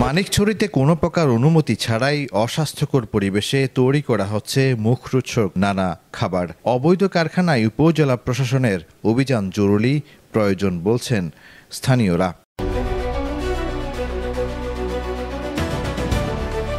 মানিকছড়িতে কোনো প্রকার অনুমতি ছাড়াই অস্বাস্থ্যকর পরিবেশে তৈরি করা হচ্ছে মুখরোচক নানা খাবার। অবৈধ কারখানায় উপজেলা প্রশাসনের অভিযান জরুরি প্রয়োজন বলছেন স্থানীয়রা।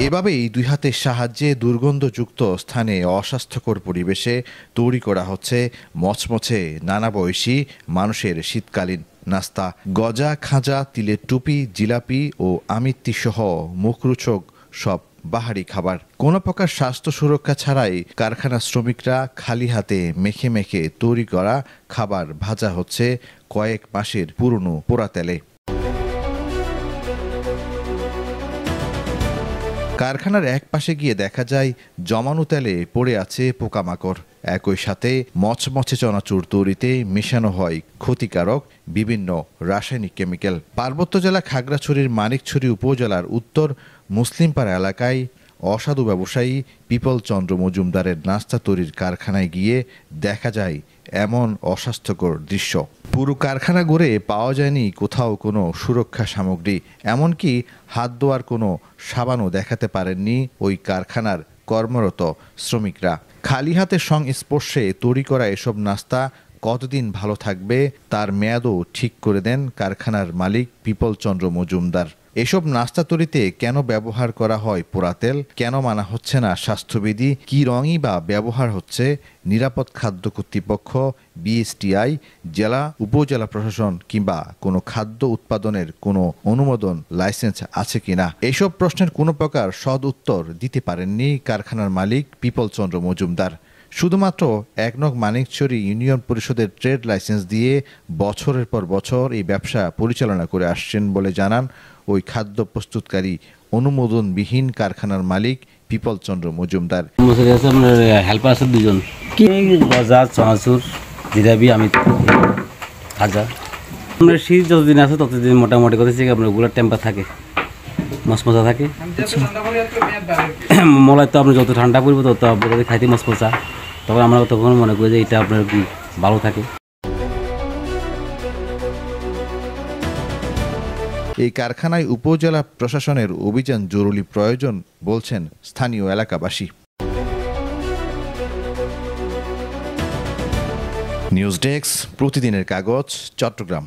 এভাবেই দুই হাতের সাহায্যে দুর্গন্ধযুক্ত স্থানে অস্বাস্থ্যকর পরিবেশে তৈরি করা হচ্ছে মচমচে নানা বয়সী মানুষের শীতকালীন নাস্তা। গজা, খাজা, তিলের টুপি, জিলাপি ও আমিত্তি সহ মুখরোচক সব বাহারি খাবার। কোনো প্রকার স্বাস্থ্য সুরক্ষা ছাড়াই কারখানা শ্রমিকরা খালি হাতে মেখে মেখে তৈরি করা খাবার ভাজা হচ্ছে কয়েক মাসের পুরনো পোড়া তেলে। কারখানার এক পাশে গিয়ে দেখা যায় জমানো তেলে পড়ে আছে পোকামাকড়। একই সাথে মচমচে চনাচুর তৈরিতে মেশানো হয় ক্ষতিকারক বিভিন্ন রাসায়নিক কেমিক্যাল। পার্বত্য জেলা খাগড়াছড়ির মানিকছড়ি উপজেলার উত্তর মুসলিমপাড়া এলাকায় অসাধু ব্যবসায়ী পিপল চন্দ্র মজুমদারের নাস্তা তৈরির কারখানায় গিয়ে দেখা যায় এমন অস্বাস্থ্যকর দৃশ্য। পুরো কারখানা ঘুরে পাওয়া যায়নি কোথাও কোনো সুরক্ষা সামগ্রী, এমনকি হাত ধোয়ার কোনো সাবানও দেখাতে পারেননি ওই কারখানার কর্মরত শ্রমিকরা। খালি হাতের সংস্পর্শে তৈরি করা এসব নাস্তা কতদিন ভালো থাকবে তার মেয়াদও ঠিক করে দেন কারখানার মালিক পিপল চন্দ্র মজুমদার। এসব নাস্তা তৈরিতে কেন ব্যবহার করা হয় পোড়া তেল, কেন মানা হচ্ছে না স্বাস্থ্যবিধি, কী রঙই বা ব্যবহার হচ্ছে, নিরাপদ খাদ্য কর্তৃপক্ষ, বিএসটিআই, জেলা উপজেলা প্রশাসন কিংবা কোনো খাদ্য উৎপাদনের কোনো অনুমোদন লাইসেন্স আছে কিনা, এসব প্রশ্নের কোনো প্রকার সদ উত্তর দিতে পারেননি কারখানার মালিক পিপল চন্দ্র মজুমদার। শুধুমাত্র এক নং মানিকছড়ি ইউনিয়ন পরিষদের ট্রেড লাইসেন্স দিয়ে বছরের পর বছর এই ব্যবসা পরিচালনা করে আসছেন বলে জানান ওই খাদ্য প্রস্তুতকারী অনুমোদনবিহীন কারখানার মালিক পিপল চন্দ্র মজুমদার। হেল্পার আছে দুজন, কি গজা, চনাচুর, জিলাপি, আমি খাজা। আপনার শীত যতদিন আছে ততদিন মোটামুটি করতেছি আপনার ওগুলোর টেম্পার থাকে, মশমশা থাকে। মলাই তো আপনার যত ঠান্ডা পড়বে তত আপনাদের খাইতে মশমশা, তখন আমরা তখন মনে করি যে এটা আপনার ভালো থাকে। এই কারখানায় উপজেলা প্রশাসনের অভিযান জরুরি প্রয়োজন বলছেন স্থানীয় এলাকাবাসী। নিউজ ডেস্ক, প্রতিদিনের কাগজ, চট্টগ্রাম।